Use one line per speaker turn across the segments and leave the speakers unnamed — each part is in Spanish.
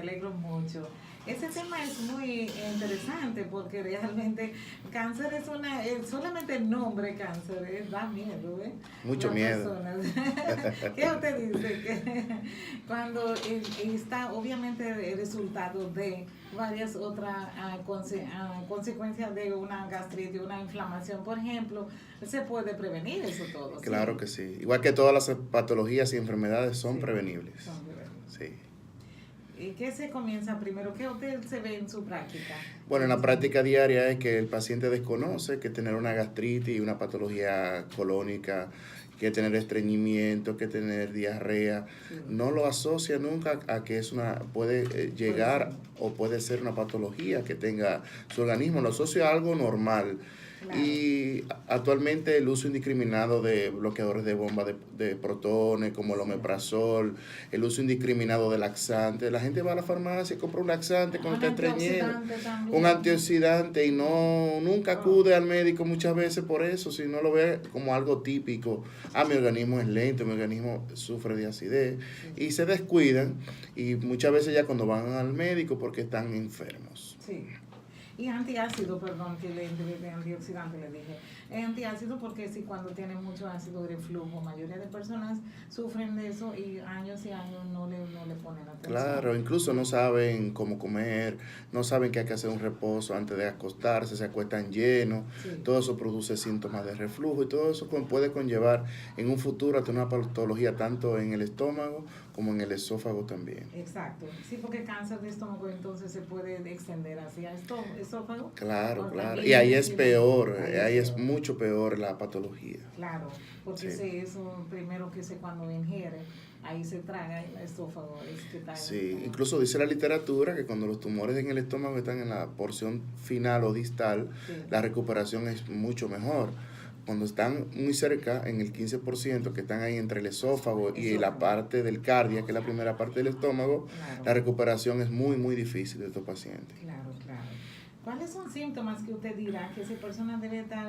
alegro mucho. Ese tema es muy interesante porque realmente cáncer es solamente el nombre cáncer, da miedo, ¿eh?
Mucho
Las
miedo.
personas. ¿Qué usted dice? Que cuando está obviamente el resultado de varias otras consecuencias de una gastritis, una inflamación, por ejemplo, se puede prevenir eso todo.
Claro
¿sí?
que sí. Igual que todas las patologías y enfermedades son
Sí,
prevenibles.
son prevenibles.
Sí.
¿Y qué se comienza primero? ¿Qué usted se ve en su práctica?
Bueno, en la práctica diaria es que el paciente desconoce que tener una gastritis y una patología colónica, que tener estreñimiento, que tener diarrea,
Sí.
no lo asocia nunca a que puede llegar o puede ser una patología que tenga su organismo, lo asocia a algo normal.
Claro.
Y actualmente el uso indiscriminado de bloqueadores de bomba de protones como el omeprazol, el uso indiscriminado de laxantes. La gente va a la farmacia y compra un laxante con este estreñido, un antioxidante y nunca acude al médico muchas veces por eso, si no lo ve como algo típico. Mi organismo es lento, mi organismo sufre de acidez y se descuidan y muchas veces ya cuando van al médico porque están enfermos.
Sí. Y antiácido, perdón, que de antioxidante le dije. Antiácido porque si cuando tienen mucho ácido de reflujo, mayoría de personas sufren de eso y años no le ponen atención.
Claro, incluso no saben cómo comer, no saben que hay que hacer un reposo antes de acostarse, se acuestan llenos,
Sí.
Todo eso produce síntomas de reflujo y todo eso puede conllevar en un futuro a tener una patología tanto en el estómago como en el esófago también.
Exacto, sí, porque cáncer de estómago entonces se puede extender hacia esófago.
Claro. Y ahí es peor, ahí es mucho peor la patología.
Claro, porque
Sí.
eso primero que cuando ingiere, ahí se traga el esófago.
Sí, incluso dice la literatura que cuando los tumores en el estómago están en la porción final o distal,
Sí.
la recuperación es mucho mejor. Cuando están muy cerca, en el 15%, que están ahí entre el esófago y la parte del cardia, que es la primera parte del estómago,
Claro.
La recuperación es muy, muy difícil de estos pacientes.
Claro. ¿Cuáles son síntomas que usted dirá que esa persona debe estar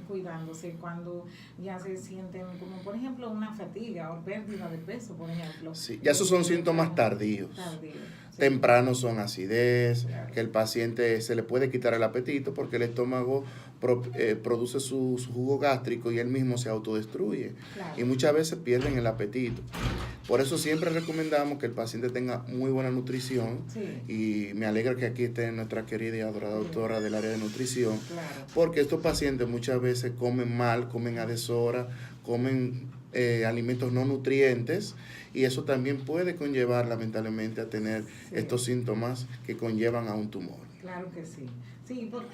cuidándose cuando ya se sienten como, por ejemplo, una fatiga o pérdida de peso, por ejemplo?
Sí, ya esos son síntomas tardíos.
Sí.
Tempranos son acidez,
Claro.
que el paciente se le puede quitar el apetito porque el estómago produce su jugo gástrico y él mismo se autodestruye.
Claro.
Y muchas veces pierden el apetito. Por eso siempre recomendamos que el paciente tenga muy buena nutrición.
Sí.
Y me alegra que aquí esté nuestra querida y adorada doctora del área de nutrición.
Claro.
Porque estos pacientes muchas veces comen mal, comen a deshora, comen alimentos no nutrientes y eso también puede conllevar lamentablemente a tener estos síntomas que conllevan a un tumor.
Claro que sí. Sí, porque...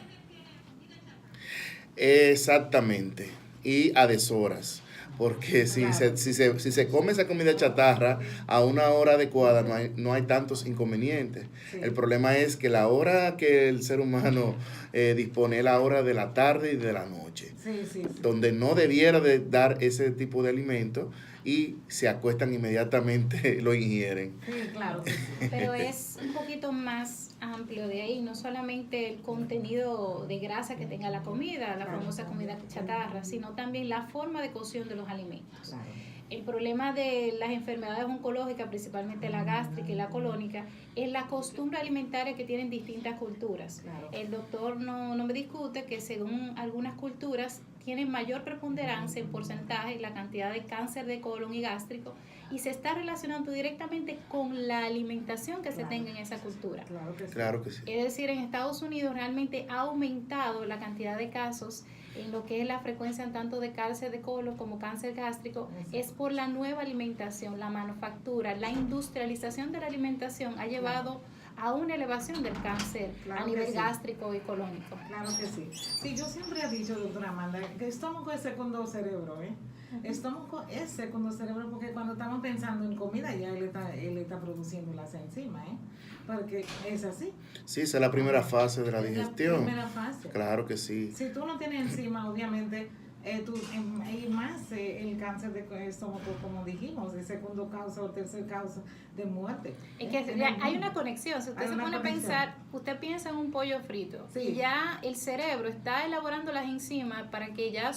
Exactamente. Y a deshoras. Porque si se come esa comida chatarra a una hora adecuada no hay tantos inconvenientes.
Sí.
El problema es que la hora que el ser humano dispone es la hora de la tarde y de la noche.
Sí.
Donde no debiera de dar ese tipo de alimento y se acuestan inmediatamente, lo ingieren.
Sí, claro que sí.
Pero es un poquito más amplio de ahí, no solamente el contenido de grasa que tenga la comida, la famosa comida chatarra, sino también la forma de cocción de los alimentos.
Claro.
El problema de las enfermedades oncológicas, principalmente la gástrica y la colónica, es la costumbre alimentaria que tienen distintas culturas.
Claro.
El doctor no me discute que según algunas culturas tienen mayor preponderancia en porcentaje la cantidad de cáncer de colon y gástrico y se está relacionando directamente con la alimentación que se tenga en esa cultura.
Claro que sí.
Es decir, en Estados Unidos realmente ha aumentado la cantidad de casos en lo que es la frecuencia tanto de cáncer de colon como cáncer gástrico, es por la nueva alimentación, la manufactura, la industrialización de la alimentación ha llevado a una elevación del cáncer a nivel gástrico y colónico.
Claro que sí. Sí, yo siempre he dicho, doctora Amanda, que el estómago es segundo cerebro, ¿eh? El estómago es segundo cerebro porque cuando estamos pensando en comida ya él está produciendo las enzimas, ¿eh? Porque es así.
Sí, esa es la primera fase de la digestión.
La primera fase.
Claro que sí.
Si tú no tienes enzima, obviamente, hay más el cáncer de estómago, como dijimos, de segundo causa o tercer causa de muerte.
Es que hay una conexión. Si usted se pone a pensar, usted piensa en un pollo frito y ya el cerebro está elaborando las enzimas para que ya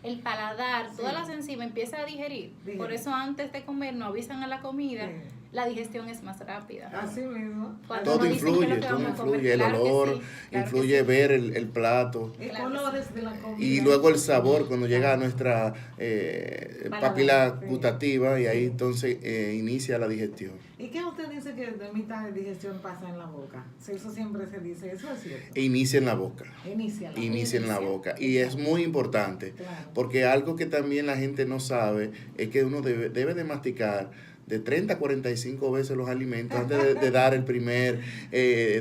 el paladar, todas las enzimas empieza a digerir. Por eso antes de comer no avisan a la comida la digestión es más rápida.
Así mismo.
Cuando
Todo
nos dicen qué es lo
influye,
que
todo
vamos a comer,
influye, el
claro que
olor,
sí, claro que
influye
sí.
ver el plato.
Y
Claro que
colores de la comida.
Y luego el sabor cuando llega a nuestra
Paladar,
papila
sí.
gustativa y ahí
Sí.
entonces inicia la digestión.
¿Y qué usted dice que de mitad de digestión pasa en la boca? Si eso siempre se dice, eso es cierto.
E inicia en la boca.
Inicia la
Inicia en la
Inicia.
boca. Y es muy importante,
Claro.
porque algo que también la gente no sabe es que uno debe de masticar de 30 a 45 veces los alimentos antes de dar el primer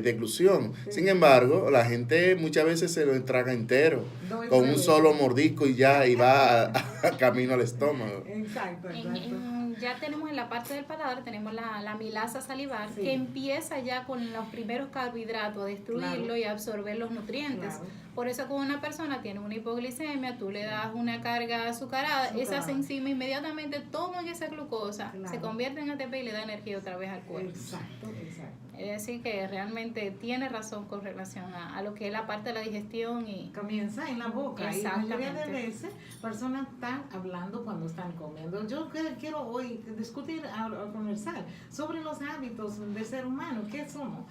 deglución.
Sí.
Sin embargo, la gente muchas veces se lo traga entero,
Dos y
con
tres
un solo
veces.
mordisco y ya, y va camino al estómago.
Exacto, exacto.
Ya tenemos en la parte del paladar, tenemos la milasa salivar,
Sí.
que empieza ya con los primeros carbohidratos a destruirlo
Claro.
y a absorber los nutrientes.
Claro.
Por eso cuando una persona tiene una hipoglicemia, tú le das una carga azucarada, esas enzimas inmediatamente toman esa glucosa,
Claro.
se convierten en ATP y le da energía otra vez al cuerpo.
Exacto, exacto.
Es decir, que realmente tiene razón con relación a lo que es la parte de la digestión y
Comienza en la boca y la mayoría de
Exactamente.
veces personas están hablando cuando están comiendo. Yo quiero hoy discutir, conversar sobre los hábitos del ser humano. ¿Qué somos?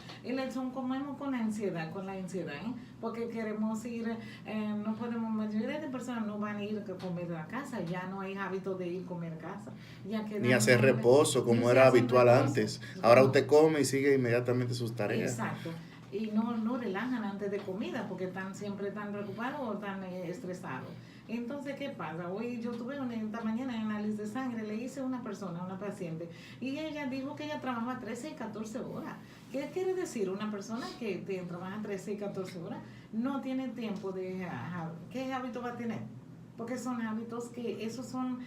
Comemos con ansiedad, con la ansiedad, porque queremos ir, no podemos, mayoría de personas no van a ir a comer a casa, ya no hay hábito de ir a comer a casa. Ya que
Ni hacer reposo como
ni
era
se hacen
habitual
reposo.
antes. Ahora usted come y sigue inmediatamente sus tareas.
Exacto. Y no relajan antes de comida porque están siempre tan preocupados o tan estresados. Entonces, ¿qué pasa? Hoy yo tuve esta mañana análisis de sangre, le hice a una persona, a una paciente, y ella dijo que ella trabaja 13 y 14 horas. ¿Qué quiere decir? Una persona que trabaja 13 y 14 horas no tiene tiempo de... ¿Qué hábito va a tener? Porque son hábitos que, esos son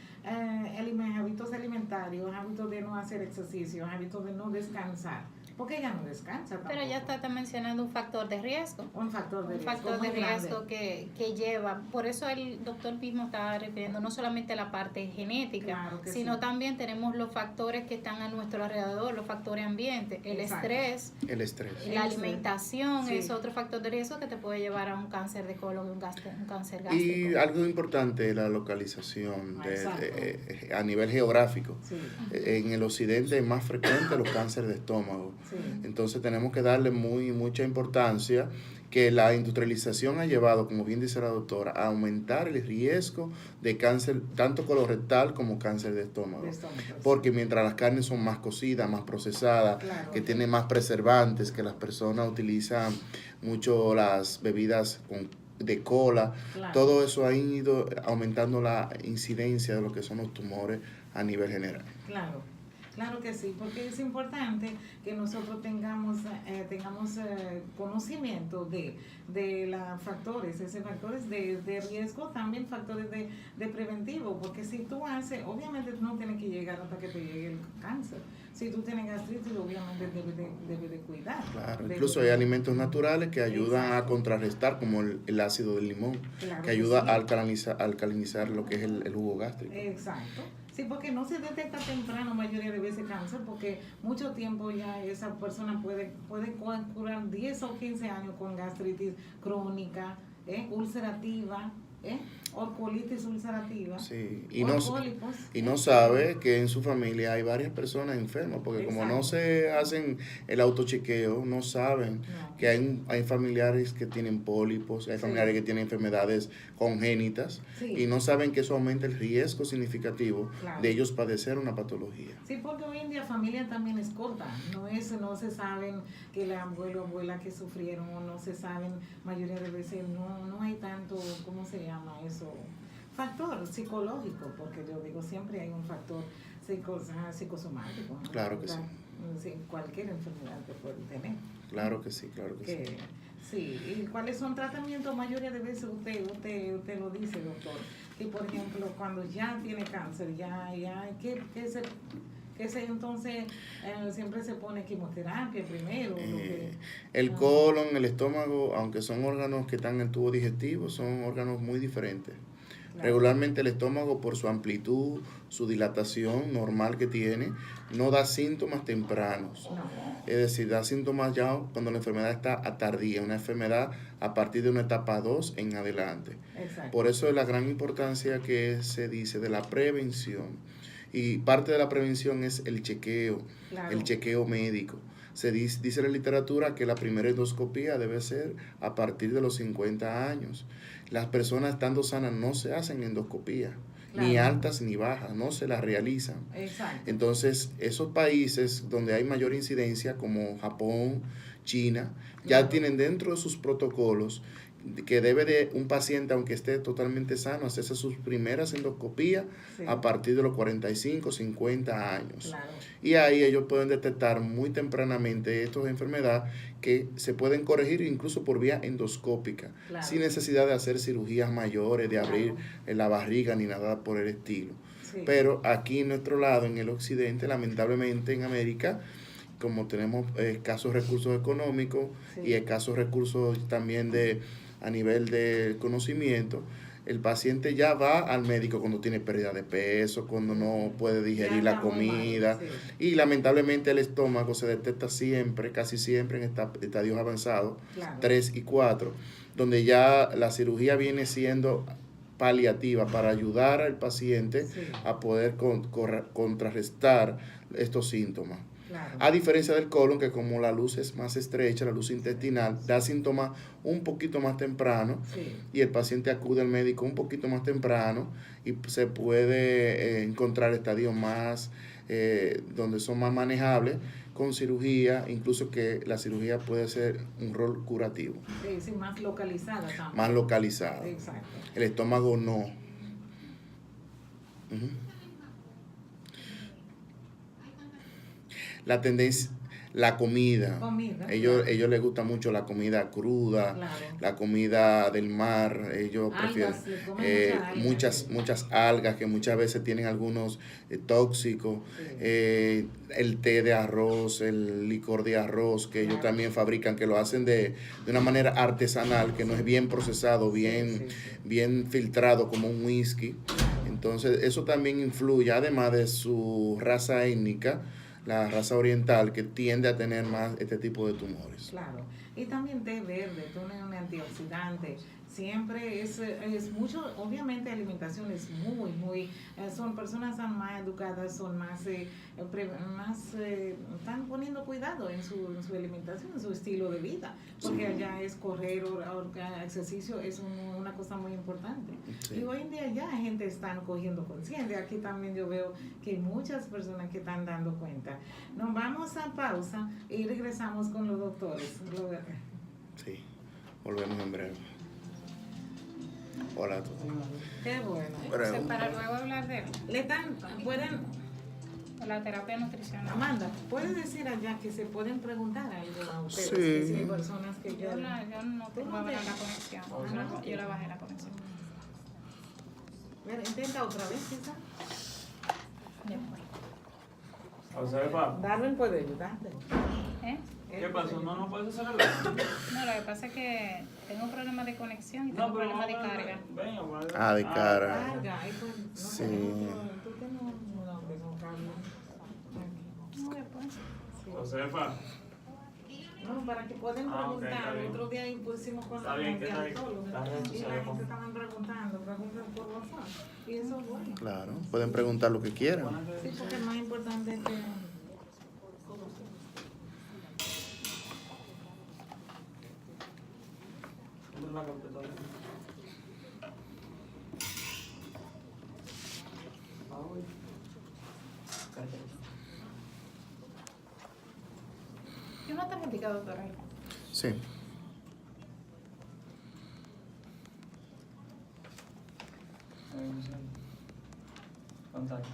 hábitos alimentarios, hábitos de no hacer ejercicio, hábitos de no descansar. Porque ella no descansa tampoco.
pero ya está mencionando un factor de riesgo.
Un factor de
Un
riesgo.
factor de
muy grande.
riesgo que lleva. Por eso el doctor mismo estaba refiriendo no solamente a la parte genética,
Claro que
sino
sí.
también tenemos los factores que están a nuestro alrededor, los factores ambientes, el
Exacto.
estrés,
El estrés.
la
Eso,
alimentación
sí.
es otro factor de riesgo que te puede llevar a un cáncer de colon y un cáncer
Y
gástrico.
algo importante es la localización
Exacto.
a nivel geográfico.
Sí,
En el occidente es más frecuente los cánceres de estómago.
sí.
Entonces tenemos que darle mucha importancia que la industrialización ha llevado, como bien dice la doctora, a aumentar el riesgo de cáncer, tanto colorectal como cáncer de estómago.
De estómago.
Porque mientras las carnes son más cocidas, más procesadas,
Claro.
que tienen más preservantes, que las personas utilizan mucho las bebidas de cola,
Claro.
todo eso ha ido aumentando la incidencia de lo que son los tumores a nivel general.
Claro. Claro que sí, porque es importante que nosotros tengamos conocimiento de los factores, esos factores de riesgo, también factores de preventivo, porque si tú haces, obviamente no tienes que llegar hasta que te llegue el cáncer. Si tú tienes gastritis, obviamente debes de cuidar.
Claro,
Debes
incluso
de-
hay alimentos naturales que ayudan
Exacto.
a contrarrestar, como el ácido del limón,
Claro
que
que
ayuda
sí.
a alcalinizar lo que es el jugo gástrico.
Exacto. Sí, porque no se detecta temprano mayoría de veces cáncer, porque mucho tiempo ya esa persona puede curar 10 o 15 años con gastritis crónica, ulcerativa, o colitis ulcerativa,
Sí,
o pólipos.
y no sabe que en su familia hay varias personas enfermas, porque como no
Exacto.
se hacen el autochequeo, no saben
No.
que hay familiares que tienen pólipos, hay
Sí.
familiares que tienen enfermedades congénitas,
Sí.
y no saben que eso aumenta el riesgo significativo
Claro.
de ellos padecer una patología.
Sí, porque hoy en día familia también es corta, no se saben que la abuelo o abuela que sufrieron, o no se saben, mayoría de veces no hay tanto, ¿cómo se llama eso? Factor psicológico, porque yo digo siempre hay un factor psicosomático, ¿no?
Claro que sí.
Sí, cualquier enfermedad que puede tener.
Claro que sí, claro que sí.
Sí, ¿y cuáles son tratamientos? Mayoría de veces usted lo dice, doctor, que por ejemplo cuando ya tiene cáncer, que se entonces siempre se pone quimioterapia primero.
El colon, el estómago, aunque son órganos que están en el tubo digestivo, son órganos muy diferentes.
Claro.
Regularmente el estómago, por su amplitud, su dilatación normal que tiene, no da síntomas tempranos.
No.
Es decir, da síntomas ya cuando la enfermedad está a tardía, una enfermedad a partir de una etapa 2 en adelante.
Exacto.
Por eso es la gran importancia que se dice de la prevención. Y parte de la prevención es el
Claro.
chequeo médico. Dice en la literatura que la primera endoscopía debe ser a partir de los 50 años. Las personas estando sanas no se hacen endoscopía, ni
Claro.
altas ni bajas, no se las realizan.
Exacto.
Entonces, esos países donde hay mayor incidencia, como Japón, China, ya
Claro.
tienen dentro de sus protocolos que debe de un paciente, aunque esté totalmente sano, hacerse sus primeras endoscopías
Sí.
a partir de los 45, 50 años.
Claro.
Y ahí ellos pueden detectar muy tempranamente estas enfermedades que se pueden corregir incluso por vía endoscópica,
Claro.
sin necesidad de hacer cirugías mayores, de abrir
Claro.
la barriga ni nada por el estilo.
Sí.
Pero aquí en nuestro lado, en el occidente, lamentablemente en América, como tenemos escasos recursos económicos
Sí.
y escasos recursos también a nivel de conocimiento, el paciente ya va al médico cuando tiene pérdida de peso, cuando no puede digerir
Ya
la
está muy
comida.
mal, sí.
Y lamentablemente el estómago se detecta siempre, casi siempre en estadios avanzados,
Claro.
3 y 4, donde ya la cirugía viene siendo paliativa para ayudar al paciente
Sí.
a poder contrarrestar estos síntomas.
Claro.
A diferencia del colon, que como la luz es más estrecha, la luz intestinal, da síntomas un poquito más temprano
Sí.
y el paciente acude al médico un poquito más temprano y se puede encontrar estadios más, donde son más manejables con cirugía, incluso que la cirugía puede ser un rol curativo,
Sí, sí, más localizada también.
más localizado.
Exacto.
El estómago no. Ujú. La tendencia, la comida.
Comida,
Ellos
claro.
les gusta mucho la comida cruda,
Claro.
la comida del mar. Ellos
Algas,
prefieren
le comen mucha alga.
muchas algas que muchas veces tienen algunos tóxicos.
Sí.
El té de arroz, el licor de arroz que ellos
Claro.
también fabrican, que lo hacen de una manera artesanal, que no es bien procesado, bien,
Sí, sí.
bien filtrado como un whisky. Entonces eso también influye, además de su raza étnica, la raza oriental, que tiende a tener más este tipo de tumores.
Claro. Y también té verde, tiene un antioxidante. Siempre es mucho, obviamente alimentación es muy, son personas tan más educadas, son más, están poniendo cuidado en su alimentación, en su estilo de vida, porque allá es correr, ejercicio es una cosa muy importante.
Sí.
Y hoy en día ya gente está cogiendo conciencia, aquí también yo veo que hay muchas personas que están dando cuenta. Nos vamos a pausa y regresamos con los doctores.
Sí, volvemos en breve. Hola a todos.
Qué bueno.
Entonces, para luego hablar de
Pueden,
la terapia nutricional.
Amanda, ¿puedes decir allá que se pueden preguntar algo a ustedes?
Sí.
Que si hay personas que
Yo no
¿Tú
tengo
no
buena
te-
la conexión.
no?
Yo la bajé la conexión.
Mira, intenta otra vez, quizá.
Ya fue.
Josefa,
Darwin puede ayudarte.
¿Eh?
¿qué pasó? ¿No puedes hacer el
No, lo que pasa es que tengo problemas de conexión y tengo
No, pero
problemas de
vamos a
carga.
Venga, vale.
Ah, de cara.
Carga, ahí pues, no
Sí.
tú tienes un nombre con Carlos.
No, después.
Sí.
Josefa,
No, para que puedan
Ah, ok,
preguntar.
está bien.
Otro día impusimos con
Está
la
bien, que está bien.
diabetóloga
Las redes
y la
sociales,
gente
¿cómo?
estaban preguntan por WhatsApp. Y eso es bueno.
Claro, pueden preguntar lo que quieran.
Sí, porque es más importante que...
la computadora.
¿Y una tarjetita, doctora?
Sí.
Contactos.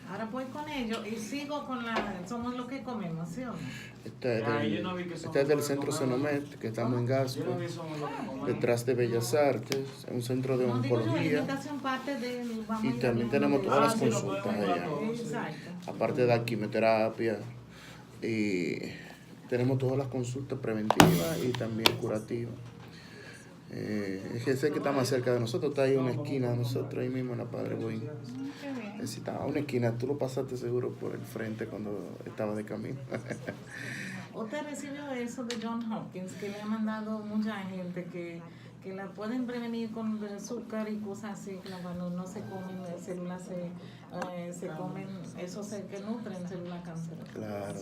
Ahora voy con ellos y sigo con la... Somos lo que comemos, ¿sí o no?
Este es
Ya,
del,
yo no vi que somos
este es del
lo que
centro
comemos.
Cenomet, que estamos en
Yo no
Gasco,
vi somos lo que comemos.
detrás de Bellas Artes, un centro de
No digo yo, la
oncología.
alimentación parte de... vamos
Y
a ir
también
hablando
tenemos
de
todas las
eso.
sí, lo
consultas
podemos
allá.
hablar.
Exacto.
Aparte de la quimioterapia, y tenemos todas las consultas preventivas y también curativas. Es que sé que está más cerca de nosotros, está ahí en una esquina de nosotros, ahí mismo en la Padre Boín.
Qué bien.
Necesitaba una esquina, tú lo pasaste seguro por el frente cuando estaba de camino.
¿Usted recibió eso de John Hopkins, que le ha mandado mucha gente que que la pueden prevenir con azúcar y cosas así, que cuando no se comen células, se comen esos que nutren células cancerosas.
Claro.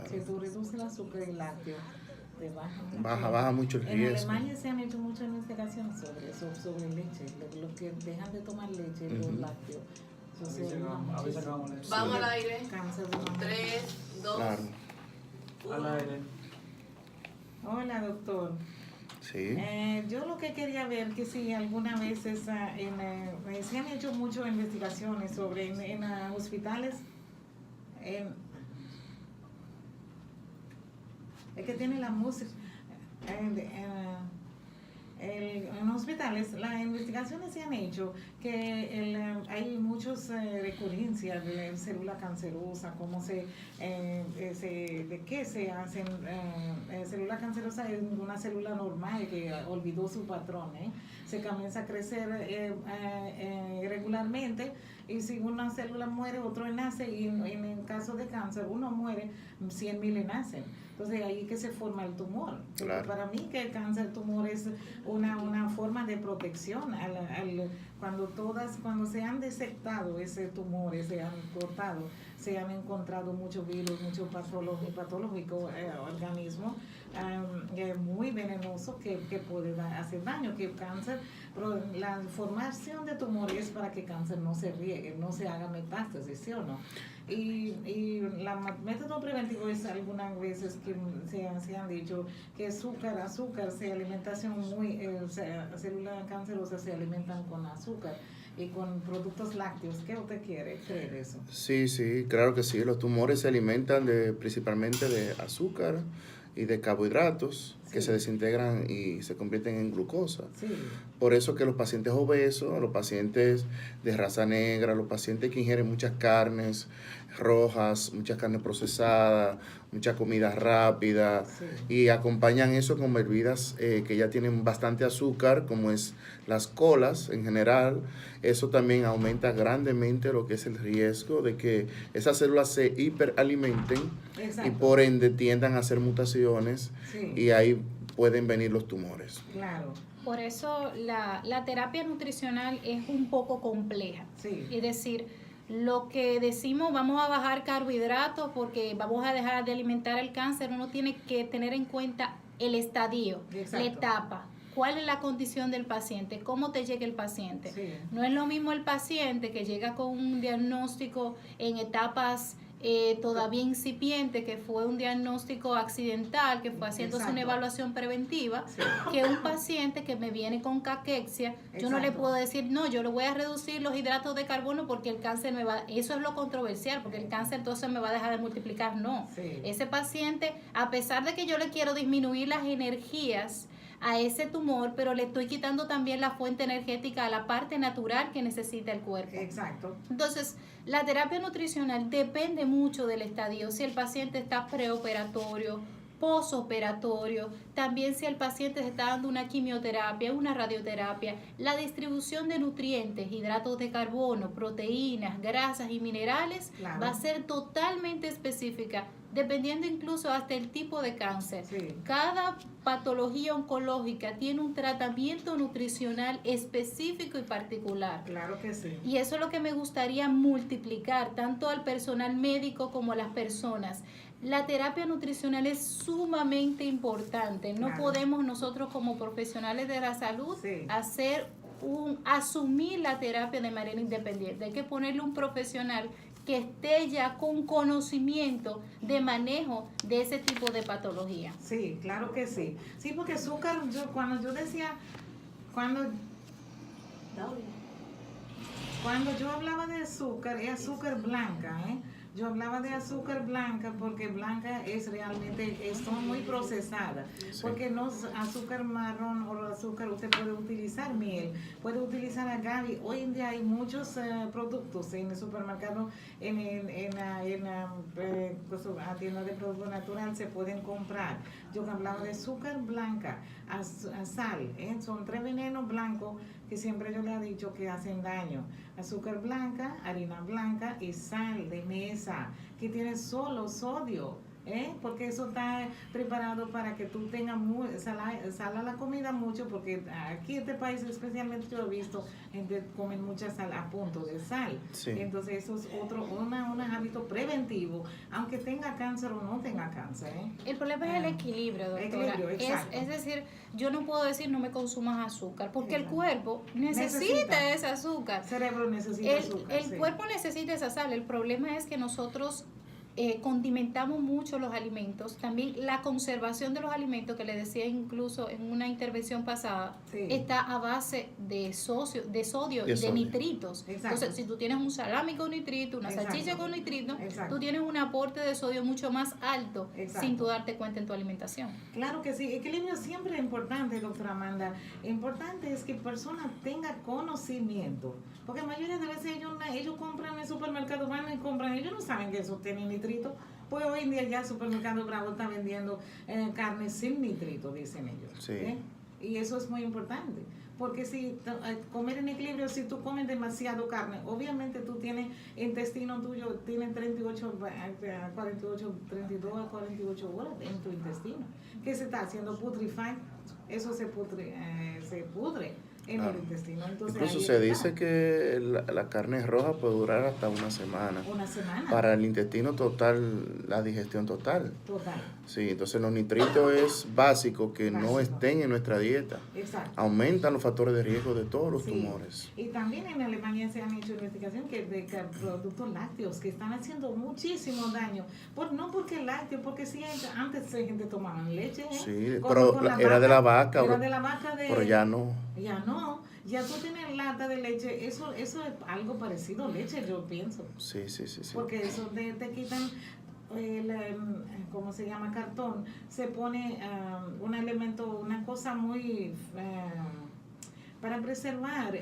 Si tú reduces el azúcar y lácteo, te
Baja mucho el
En
riesgo.
Alemania se han hecho muchas investigaciones sobre eso, sobre leche, los que dejan de tomar leche, los lácteos. Eso se ayuda
A veces
muchísimo.
acabamos de
Vamos al aire.
Cáncer de mama.
3, 2,
Claro.
al aire.
Hola, doctor.
Sí.
Yo lo que quería ver que si alguna vez se han hecho muchas investigaciones sobre en hospitales, es que tiene la música, en hospitales las investigaciones se han hecho que hay muchas recurrencias de célula cancerosa, cómo de qué se hacen. Célula cancerosa es una célula normal que olvidó su patrón, se comienza a crecer regularmente, y si una célula muere, otro nace, y en el caso de cáncer, uno muere, 100.000 nacen. Entonces ahí que se forma el tumor.
Claro.
Para mí que el cáncer tumor es una forma de protección cuando se han detectado ese tumor, se han cortado, se han encontrado muchos virus, muchos patológicos organismos muy venenosos que pueden hacer daño, que cáncer, pero la formación de tumores es para que cáncer no se riegue, no se haga metástasis, ¿sí o no? Y el método preventivo es algunas veces que se han dicho que azúcar, alimentación células cancerosas se alimentan con azúcar y con productos lácteos. ¿Qué usted cree de eso?
Sí, claro que sí. Los tumores se alimentan principalmente de azúcar y de carbohidratos que se desintegran y se convierten en glucosa.
Sí.
Por eso que los pacientes obesos, los pacientes de raza negra, los pacientes que ingieren muchas carnes rojas, muchas carnes procesadas, mucha comida rápida, y acompañan eso con bebidas que ya tienen bastante azúcar, como es las colas en general. Eso también aumenta grandemente lo que es el riesgo de que esas células se hiperalimenten. Exacto. Y por ende tiendan a hacer mutaciones, y ahí pueden venir los tumores.
Claro.
Por eso la terapia nutricional es un poco compleja.
Sí.
Es decir, lo que decimos, vamos a bajar carbohidratos porque vamos a dejar de alimentar el cáncer, uno tiene que tener en cuenta el estadio, la etapa. ¿Cuál es la condición del paciente? ¿Cómo te llega el paciente? Sí. No es lo mismo el paciente que llega con un diagnóstico en etapas todavía incipiente, que fue un diagnóstico accidental, que fue haciéndose una evaluación preventiva, que un paciente que me viene con caquexia. Yo no le puedo decir, no, yo le voy a reducir los hidratos de carbono porque el cáncer eso es lo controversial, porque el cáncer entonces me va a dejar de multiplicar. No, ese paciente, a pesar de que yo le quiero disminuir las energías a ese tumor, pero le estoy quitando también la fuente energética a la parte natural que necesita el cuerpo.
Exacto.
Entonces, la terapia nutricional depende mucho del estadio, si el paciente está preoperatorio, posoperatorio, también si el paciente se está dando una quimioterapia, una radioterapia, la distribución de nutrientes, hidratos de carbono, proteínas, grasas y minerales, va a ser totalmente específica, dependiendo incluso hasta el tipo de cáncer. Cada patología oncológica tiene un tratamiento nutricional específico y particular.
Claro que sí.
Y eso es lo que me gustaría multiplicar, tanto al personal médico como a las personas. La terapia nutricional es sumamente importante. No podemos nosotros como profesionales de la salud asumir la terapia de manera independiente. Hay que ponerle un profesional que esté ya con conocimiento de manejo de ese tipo de patología.
Sí, claro que sí. Sí, porque azúcar, cuando yo hablaba de azúcar, es azúcar blanca, Yo hablaba de azúcar blanca porque blanca es realmente, son muy procesadas. Porque no es azúcar marrón o azúcar, usted puede utilizar miel, puede utilizar agave. Hoy en día hay muchos productos en el supermercado, en la tienda de producto natural se pueden comprar. Yo hablaba de azúcar blanca, sal, son 3 venenos blancos que siempre yo le he dicho que hacen daño. Azúcar blanca, harina blanca y sal de mesa, que tiene solo sodio. porque eso está preparado para que tú tengas sal a la comida mucho, porque aquí en este país especialmente yo he visto gente comen mucha sal a punto de sal.
Sí.
Entonces eso es un hábito preventivo, aunque tenga cáncer o no tenga cáncer.
El problema es el equilibrio, doctora. Es decir, yo no puedo decir no me consumas azúcar, porque el cuerpo necesita ese azúcar.
El cerebro necesita azúcar.
El cuerpo necesita esa sal. El problema es que nosotros condimentamos mucho los alimentos. También la conservación de los alimentos, que le decía incluso en una intervención pasada, está a base de sodio y de nitritos.
Exacto.
Entonces, si tú tienes un salami con nitrito, una salchicha con nitrito, tú tienes un aporte de sodio mucho más alto sin tú darte cuenta en tu alimentación.
Claro que sí. Equilibrio siempre es importante, doctora Amanda. Importante es que personas tengan conocimiento. Porque la mayoría de veces ellos compran en el supermercado, van y compran, ellos no saben que eso tiene nitrito. Pues hoy en día ya el supermercado Bravo está vendiendo carne sin nitrito, dicen ellos.
Sí.
Y eso es muy importante. Porque si comer en equilibrio, si tú comes demasiado carne, obviamente tú tienes intestino tuyo, tiene 32 a 48 horas en tu intestino. ¿Qué se está haciendo? Putrefacto. Eso se pudre en el intestino. Entonces,
incluso se dice que la carne roja puede durar hasta una semana.
Una semana.
Para el intestino total, la digestión total.
Total.
Sí, entonces los nitritos es básico que no estén en nuestra dieta.
Exacto.
Aumentan los factores de riesgo de todos los tumores.
Y también en Alemania se han hecho investigaciones de productos lácteos que están haciendo muchísimo daño. No porque el lácteo, porque sí, antes la gente tomaba leche.
Sí, pero era de la vaca.
Era de la vaca
pero ya no.
Ya no. Ya tú tienes lata de leche. Eso es algo parecido a leche, yo pienso.
Sí.
Porque eso te quitan... ¿cómo se llama? Cartón, se pone un elemento, una cosa muy para preservar,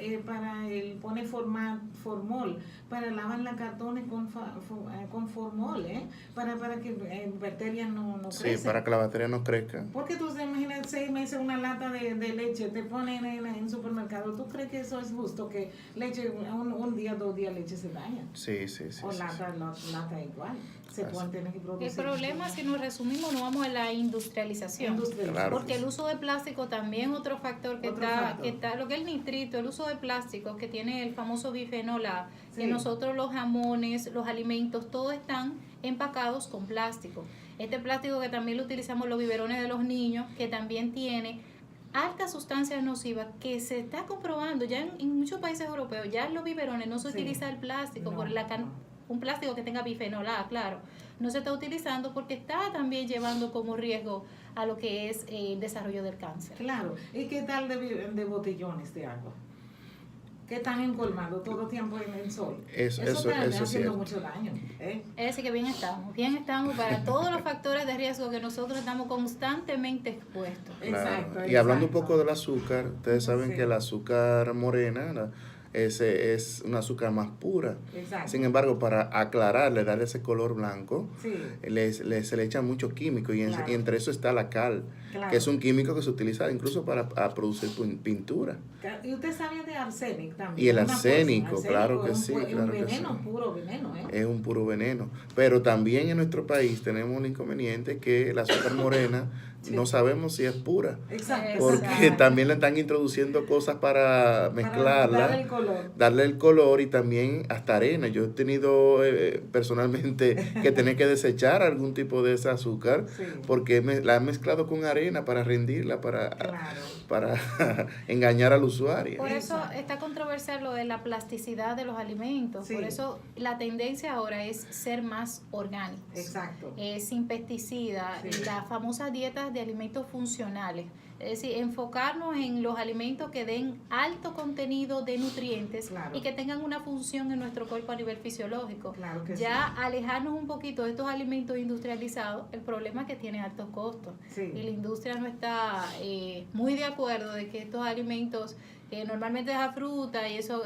pone formol, para lavar la cartones con formol, para que bacterias no crezcan.
Sí, para que la bacteria no crezca.
Porque tú te imaginas 6 meses una lata de leche, te ponen en supermercado, ¿tú crees que eso es justo? Que leche, un día, 2 días leche se daña.
Sí.
O lata igual. Se pueden tener que producir.
El problema, si nos resumimos, no vamos a la industrialización.
Claro.
Porque el uso de plástico también es otro factor que está, lo que es el nitrito, el uso de plástico, que tiene el famoso bifenol A, que nosotros los jamones, los alimentos, todos están empacados con plástico. Este plástico que también lo utilizamos en los biberones de los niños, que también tiene altas sustancias nocivas, que se está comprobando ya en muchos países europeos, ya en los biberones no se utiliza el plástico un plástico que tenga bifenol A, claro, no se está utilizando porque está también llevando como riesgo a lo que es el desarrollo del cáncer.
Claro. ¿Y qué tal de botellones de agua? Que están encolmados todo el tiempo en el sol. Eso está haciendo mucho daño.
Es decir, que bien estamos para todos los factores de riesgo que nosotros estamos constantemente expuestos.
Claro.
Exacto.
Y hablando un poco del azúcar, ustedes saben que el azúcar morena es un azúcar más pura.
Exacto.
Sin embargo, para aclararle, darle ese color blanco, se le echan mucho químico y entre eso está la cal, que es un químico que se utiliza incluso para producir pintura.
Y usted sabía de arsénico también.
Y el arsénico, claro que sí.
Es un veneno, puro veneno.
Es un puro veneno. Pero también en nuestro país tenemos un inconveniente que el azúcar morena no sabemos si es pura.
Exacto.
Porque también le están introduciendo cosas para mezclarla, darle el color y también hasta arena. Yo he tenido personalmente que tener que desechar algún tipo de ese azúcar porque la he mezclado con arena para rendirla, para engañar al usuario.
Por eso está controversial lo de la plasticidad de los alimentos. Por eso la tendencia ahora es ser más orgánicos.
Exacto.
Sin pesticidas, las famosas dietas de alimentos funcionales. Es decir, enfocarnos en los alimentos que den alto contenido de nutrientes y que tengan una función en nuestro cuerpo a nivel fisiológico.
Claro que
alejarnos un poquito de estos alimentos industrializados, el problema es que tienen altos costos. Y la industria no está muy de acuerdo de que estos alimentos que normalmente es a fruta y eso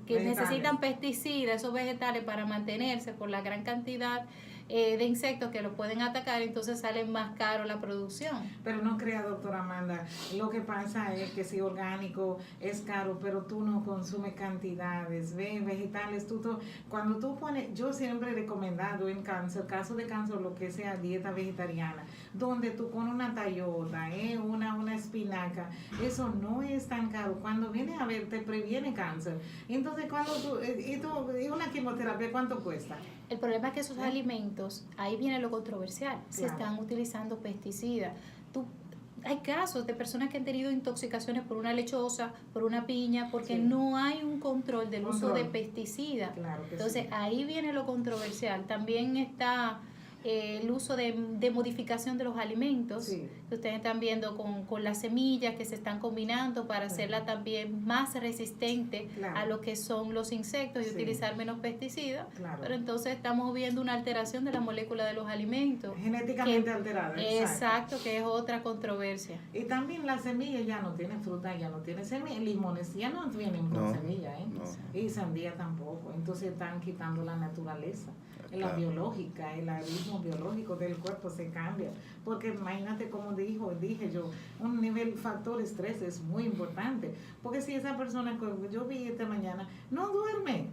que necesitan pesticidas, esos vegetales para mantenerse por la gran cantidad de insectos que lo pueden atacar, entonces sale más caro la producción.
Pero no crea, doctora Amanda, lo que pasa es que si orgánico es caro, pero tú no consumes cantidades, vegetales, cuando tú pones, yo siempre he recomendado en cáncer, caso de cáncer, lo que sea dieta vegetariana, donde tú pones una tayota, una espinaca, eso no es tan caro, cuando viene a ver te previene cáncer. Entonces cuando y una quimioterapia, ¿cuánto cuesta?
El problema es que esos alimentos, ahí viene lo controversial, se
Claro.
están utilizando pesticidas. Hay casos de personas que han tenido intoxicaciones por una lechosa, por una piña, porque
Sí.
no hay un control del uso de
Control.
pesticidas.
Claro que
Entonces
sí.
ahí viene lo controversial. También está el uso de modificación de los alimentos,
Sí.
que ustedes están viendo con las semillas que se están combinando para
Sí.
hacerla también más resistente
Claro.
a lo que son los insectos y
Sí.
utilizar menos pesticidas.
Claro.
Pero entonces estamos viendo una alteración de la molécula de los alimentos.
Genéticamente
que-
alterada.
Exacto, que es otra controversia.
Y también las semillas ya no tienen fruta, ya no tienen semillas, limones ya no vienen con
No,
semilla, ¿eh?
no.
Y sandía tampoco. Entonces están quitando la naturaleza, la
Claro.
biológica, el ritmo biológico del cuerpo se cambia. Porque imagínate como dije yo, un nivel factor estrés es muy importante. Porque si esa persona que yo vi esta mañana no duerme,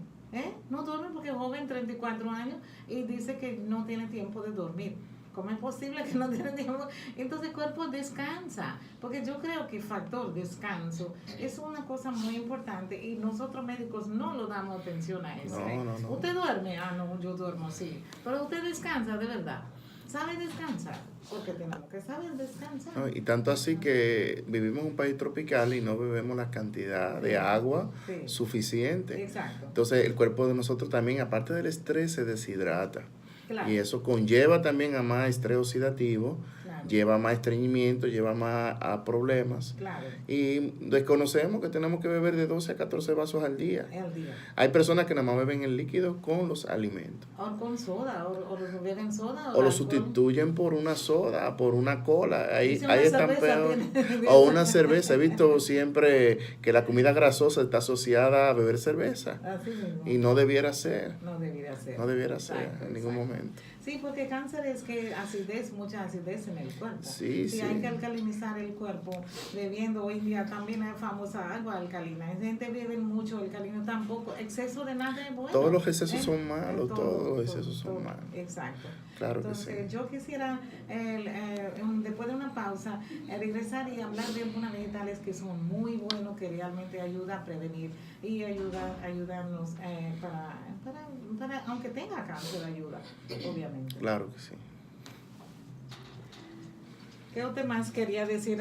no duerme porque es joven, 34 años, y dice que no tiene tiempo de dormir. ¿Cómo es posible que no tiene tiempo? Entonces el cuerpo descansa, porque yo creo que factor descanso es una cosa muy importante y nosotros médicos no lo damos atención a eso.
No.
¿Usted duerme? Ah, no, yo duermo, sí. Pero usted descansa, de verdad. ¿Sabe descansar? Porque tenemos que saber descansar.
No, y tanto así que vivimos en un país tropical y no bebemos la cantidad de agua
Sí.
suficiente.
Exacto.
Entonces el cuerpo de nosotros también, aparte del estrés, se deshidrata.
Claro.
Y eso conlleva también a más estrés oxidativo,
Claro.
lleva a más estreñimiento, lleva más a problemas.
Claro.
Y desconocemos que tenemos que beber de 12 a 14 vasos al día.
El día.
Hay personas que nada más beben el líquido con los alimentos.
O con soda, o lo beben soda.
O lo
alcohol.
sustituyen por una soda, por una cola. Ahí,
Dice una
ahí están
cerveza,
peor.
tiene-
O una cerveza. He visto siempre que la comida grasosa está asociada a beber cerveza.
Así mismo.
Y no debiera ser.
No debería ser.
No debiera ser
Exacto,
en ningún
exacto.
momento.
Sí, porque cáncer es que acidez, mucha acidez en el cuerpo.
Sí, sí.
Hay que alcalinizar el cuerpo bebiendo. Hoy en día también hay famosa agua alcalina. Hay gente que bebe mucho alcalino tampoco. Exceso de nada es bueno.
Todos los excesos
¿eh?
son malos, todos los excesos son
todo.
malos.
Exacto.
Claro que
Entonces,
sí.
yo quisiera, después de una pausa, regresar y hablar de algunas vegetales que son muy buenos, que realmente ayudan a prevenir y ayudarnos para, aunque tenga cáncer, ayuda, obviamente.
Claro que sí.
¿Qué otro más quería decir?